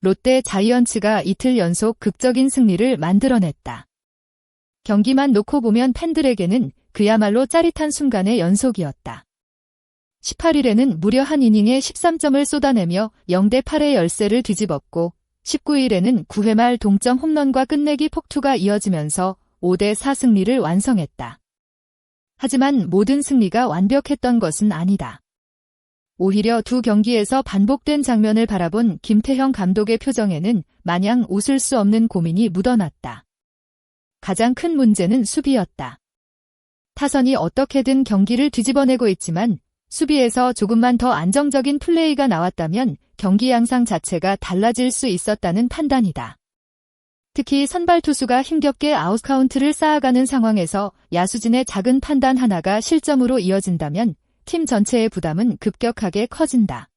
롯데 자이언츠가 이틀 연속 극적인 승리를 만들어냈다. 경기만 놓고 보면 팬들에게는 그야말로 짜릿한 순간의 연속이었다. 18일에는 무려 한 이닝에 13점을 쏟아내며 0대8의 열세를 뒤집었고 19일에는 9회 말 동점 홈런과 끝내기 폭투가 이어지면서 5대4 승리를 완성했다. 하지만 모든 승리가 완벽했던 것은 아니다. 오히려 두 경기에서 반복된 장면을 바라본 김태형 감독의 표정에는 마냥 웃을 수 없는 고민이 묻어났다. 가장 큰 문제는 수비였다. 타선이 어떻게든 경기를 뒤집어내고 있지만 수비에서 조금만 더 안정적인 플레이가 나왔다면 경기 양상 자체가 달라질 수 있었다는 판단이다. 특히 선발 투수가 힘겹게 아웃카운트를 쌓아가는 상황에서 야수진의 작은 판단 하나가 실점으로 이어진다면 팀 전체의 부담은 급격하게 커진다.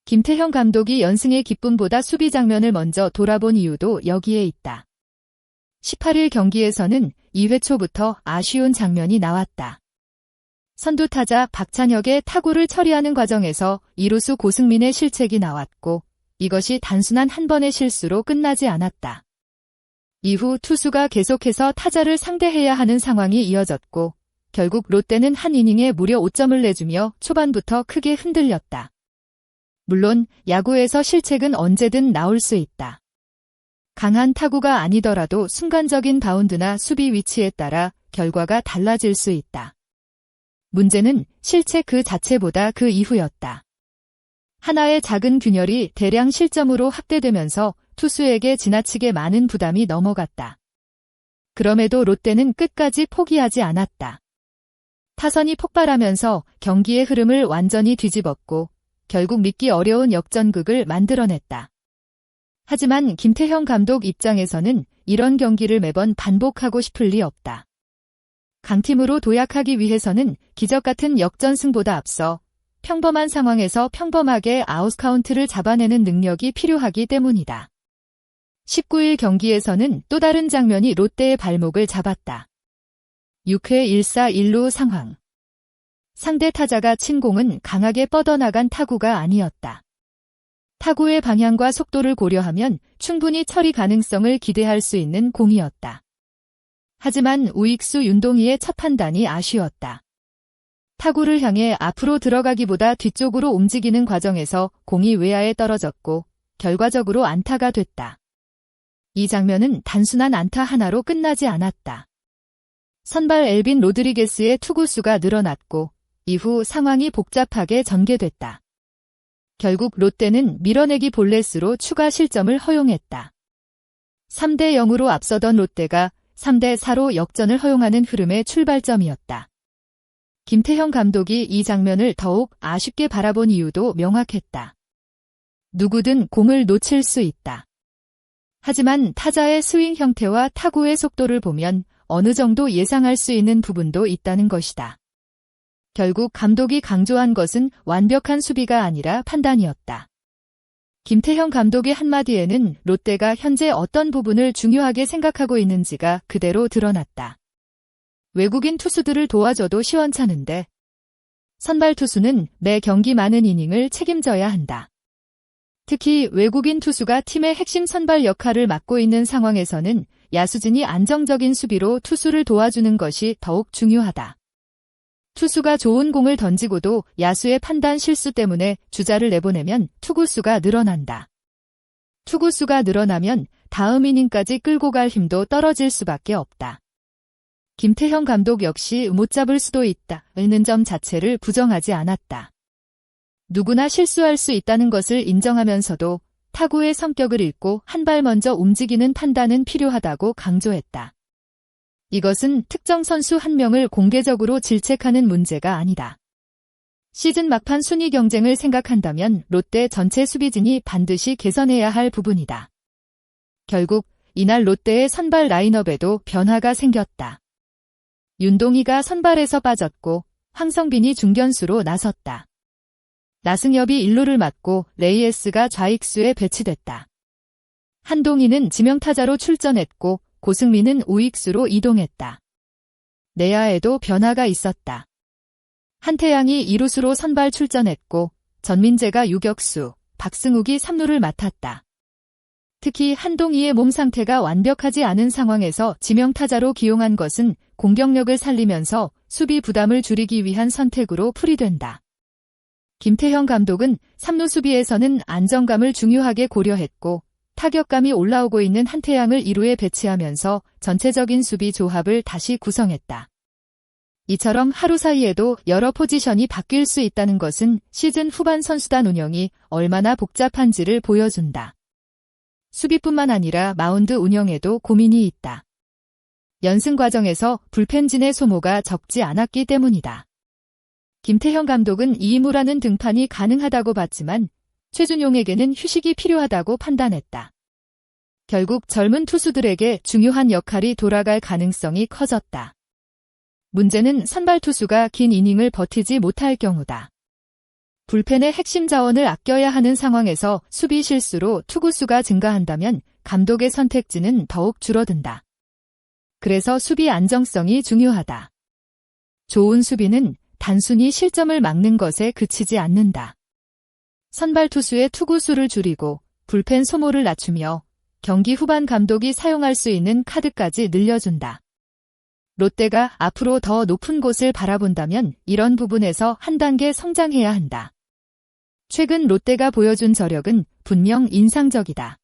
김태형 감독이 연승의 기쁨보다 수비 장면을 먼저 돌아본 이유도 여기에 있다. 18일 경기에서는 2회 초부터 아쉬운 장면이 나왔다. 선두타자 박찬혁의 타구를 처리하는 과정에서 이루수 고승민의 실책이 나왔고 이것이 단순한 한 번의 실수로 끝나지 않았다. 이후 투수가 계속해서 타자를 상대해야 하는 상황이 이어졌고 결국 롯데는 한 이닝에 무려 5점을 내주며 초반부터 크게 흔들렸다. 물론 야구에서 실책은 언제든 나올 수 있다. 강한 타구가 아니더라도 순간적인 바운드나 수비 위치에 따라 결과가 달라질 수 있다. 문제는 실책 그 자체보다 그 이후였다. 하나의 작은 균열이 대량 실점으로 확대되면서 투수에게 지나치게 많은 부담이 넘어갔다. 그럼에도 롯데는 끝까지 포기하지 않았다. 타선이 폭발하면서 경기의 흐름을 완전히 뒤집었고 결국 믿기 어려운 역전극을 만들어냈다. 하지만 김태형 감독 입장에서는 이런 경기를 매번 반복하고 싶을 리 없다. 강팀으로 도약하기 위해서는 기적 같은 역전승보다 앞서 평범한 상황에서 평범하게 아웃카운트를 잡아내는 능력이 필요하기 때문이다. 19일 경기에서는 또 다른 장면이 롯데의 발목을 잡았다. 6회 1사 1루 상황. 상대 타자가 친 공은 강하게 뻗어나간 타구가 아니었다. 타구의 방향과 속도를 고려하면 충분히 처리 가능성을 기대할 수 있는 공이었다. 하지만 우익수 윤동희의 첫 판단이 아쉬웠다. 타구를 향해 앞으로 들어가기보다 뒤쪽으로 움직이는 과정에서 공이 외야에 떨어졌고 결과적으로 안타가 됐다. 이 장면은 단순한 안타 하나로 끝나지 않았다. 선발 엘빈 로드리게스의 투구수가 늘어났고 이후 상황이 복잡하게 전개됐다. 결국 롯데는 밀어내기 볼넷으로 추가 실점을 허용했다. 3대 0으로 앞서던 롯데가 3대 4로 역전을 허용하는 흐름의 출발점이었다. 김태형 감독이 이 장면을 더욱 아쉽게 바라본 이유도 명확했다. 누구든 공을 놓칠 수 있다. 하지만 타자의 스윙 형태와 타구의 속도를 보면 어느 정도 예상할 수 있는 부분도 있다는 것이다. 결국 감독이 강조한 것은 완벽한 수비가 아니라 판단이었다. 김태형 감독의 한마디에는 롯데가 현재 어떤 부분을 중요하게 생각하고 있는지가 그대로 드러났다. 외국인 투수들을 도와줘도 시원찮은데 선발 투수는 매 경기 많은 이닝을 책임져야 한다. 특히 외국인 투수가 팀의 핵심 선발 역할을 맡고 있는 상황에서는 야수진이 안정적인 수비로 투수를 도와주는 것이 더욱 중요하다. 투수가 좋은 공을 던지고도 야수의 판단 실수 때문에 주자를 내보내면 투구수가 늘어난다. 투구수가 늘어나면 다음 이닝까지 끌고 갈 힘도 떨어질 수밖에 없다. 김태형 감독 역시 못 잡을 수도 있다는 점 자체를 부정하지 않았다. 누구나 실수할 수 있다는 것을 인정하면서도 타구의 성격을 읽고 한 발 먼저 움직이는 판단은 필요하다고 강조했다. 이것은 특정 선수 한 명을 공개적으로 질책하는 문제가 아니다. 시즌 막판 순위 경쟁을 생각한다면 롯데 전체 수비진이 반드시 개선해야 할 부분이다. 결국 이날 롯데의 선발 라인업에도 변화가 생겼다. 윤동희가 선발에서 빠졌고 황성빈이 중견수로 나섰다. 나승엽이 1루를 맡고 레이에스가 좌익수에 배치됐다. 한동희는 지명타자로 출전했고 고승민은 우익수로 이동했다. 내야에도 변화가 있었다. 한태양이 2루수로 선발 출전했고 전민재가 유격수, 박승욱이 3루를 맡았다. 특히 한동희의 몸 상태가 완벽하지 않은 상황에서 지명타자로 기용한 것은 공격력을 살리면서 수비 부담을 줄이기 위한 선택으로 풀이된다. 김태형 감독은 3루 수비에서는 안정감을 중요하게 고려했고 타격감이 올라오고 있는 한태양을 2루에 배치하면서 전체적인 수비 조합을 다시 구성했다. 이처럼 하루 사이에도 여러 포지션이 바뀔 수 있다는 것은 시즌 후반 선수단 운영이 얼마나 복잡한지를 보여준다. 수비뿐만 아니라 마운드 운영에도 고민이 있다. 연승 과정에서 불펜진의 소모가 적지 않았기 때문이다. 김태형 감독은 이무라는 등판이 가능하다고 봤지만 최준용에게는 휴식이 필요하다고 판단했다. 결국 젊은 투수들에게 중요한 역할이 돌아갈 가능성이 커졌다. 문제는 선발 투수가 긴 이닝을 버티지 못할 경우다. 불펜의 핵심 자원을 아껴야 하는 상황에서 수비 실수로 투구수가 증가한다면 감독의 선택지는 더욱 줄어든다. 그래서 수비 안정성이 중요하다. 좋은 수비는 단순히 실점을 막는 것에 그치지 않는다. 선발 투수의 투구수를 줄이고 불펜 소모를 낮추며 경기 후반 감독이 사용할 수 있는 카드까지 늘려준다. 롯데가 앞으로 더 높은 곳을 바라본다면 이런 부분에서 한 단계 성장해야 한다. 최근 롯데가 보여준 저력은 분명 인상적이다.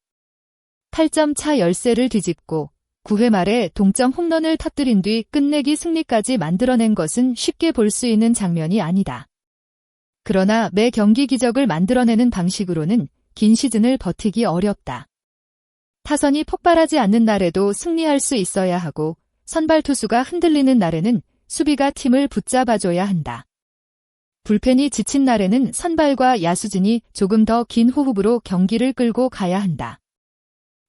8점 차 열세를 뒤집고 9회 말에 동점 홈런을 터뜨린 뒤 끝내기 승리까지 만들어낸 것은 쉽게 볼 수 있는 장면이 아니다. 그러나 매 경기 기적을 만들어내는 방식으로는 긴 시즌을 버티기 어렵다. 타선이 폭발하지 않는 날에도 승리할 수 있어야 하고 선발 투수가 흔들리는 날에는 수비가 팀을 붙잡아줘야 한다. 불펜이 지친 날에는 선발과 야수진이 조금 더 긴 호흡으로 경기를 끌고 가야 한다.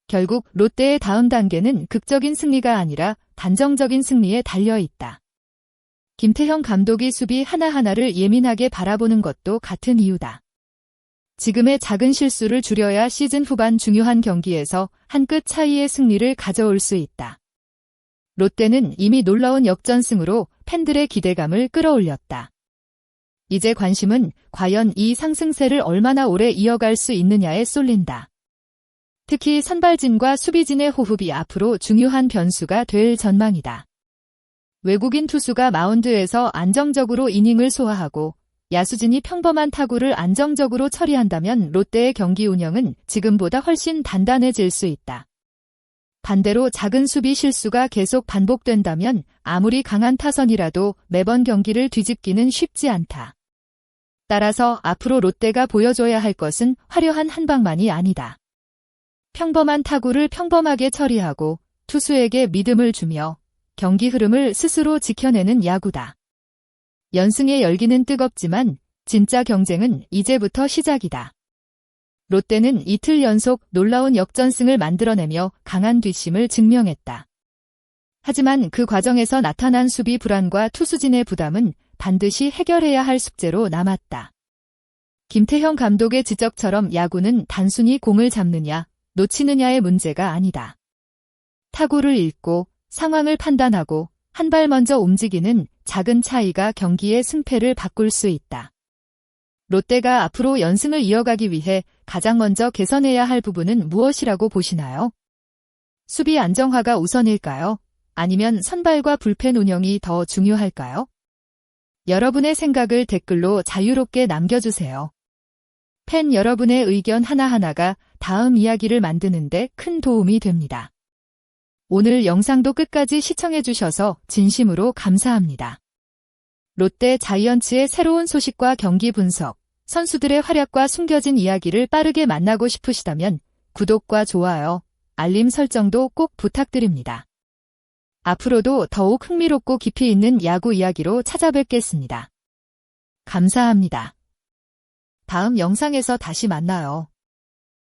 결국 롯데의 다음 단계는 극적인 승리가 아니라 단정적인 승리에 달려 있다. 김태형 감독이 수비 하나하나를 예민하게 바라보는 것도 같은 이유다. 지금의 작은 실수를 줄여야 시즌 후반 중요한 경기에서 한 끗 차이의 승리를 가져올 수 있다. 롯데는 이미 놀라운 역전승으로 팬들의 기대감을 끌어올렸다. 이제 관심은 과연 이 상승세를 얼마나 오래 이어갈 수 있느냐에 쏠린다. 특히 선발진과 수비진의 호흡이 앞으로 중요한 변수가 될 전망이다. 외국인 투수가 마운드에서 안정적으로 이닝을 소화하고 야수진이 평범한 타구를 안정적으로 처리한다면 롯데의 경기 운영은 지금보다 훨씬 단단해질 수 있다. 반대로 작은 수비 실수가 계속 반복된다면 아무리 강한 타선이라도 매번 경기를 뒤집기는 쉽지 않다. 따라서 앞으로 롯데가 보여줘야 할 것은 화려한 한방만이 아니다. 평범한 타구를 평범하게 처리하고 투수에게 믿음을 주며 경기 흐름을 스스로 지켜내는 야구다. 연승의 열기는 뜨겁지만 진짜 경쟁은 이제부터 시작이다. 롯데는 이틀 연속 놀라운 역전승을 만들어내며 강한 뒷심을 증명했다. 하지만 그 과정에서 나타난 수비 불안과 투수진의 부담은 반드시 해결해야 할 숙제로 남았다. 김태형 감독의 지적처럼 야구는 단순히 공을 잡느냐, 놓치느냐의 문제가 아니다. 타구를 읽고 상황을 판단하고 한 발 먼저 움직이는 작은 차이가 경기의 승패를 바꿀 수 있다. 롯데가 앞으로 연승을 이어가기 위해 가장 먼저 개선해야 할 부분은 무엇이라고 보시나요? 수비 안정화가 우선일까요? 아니면 선발과 불펜 운영이 더 중요할까요? 여러분의 생각을 댓글로 자유롭게 남겨주세요. 팬 여러분의 의견 하나하나가 다음 이야기를 만드는 데 큰 도움이 됩니다. 오늘 영상도 끝까지 시청해주셔서 진심으로 감사합니다. 롯데 자이언츠의 새로운 소식과 경기 분석, 선수들의 활약과 숨겨진 이야기를 빠르게 만나고 싶으시다면 구독과 좋아요, 알림 설정도 꼭 부탁드립니다. 앞으로도 더욱 흥미롭고 깊이 있는 야구 이야기로 찾아뵙겠습니다. 감사합니다. 다음 영상에서 다시 만나요.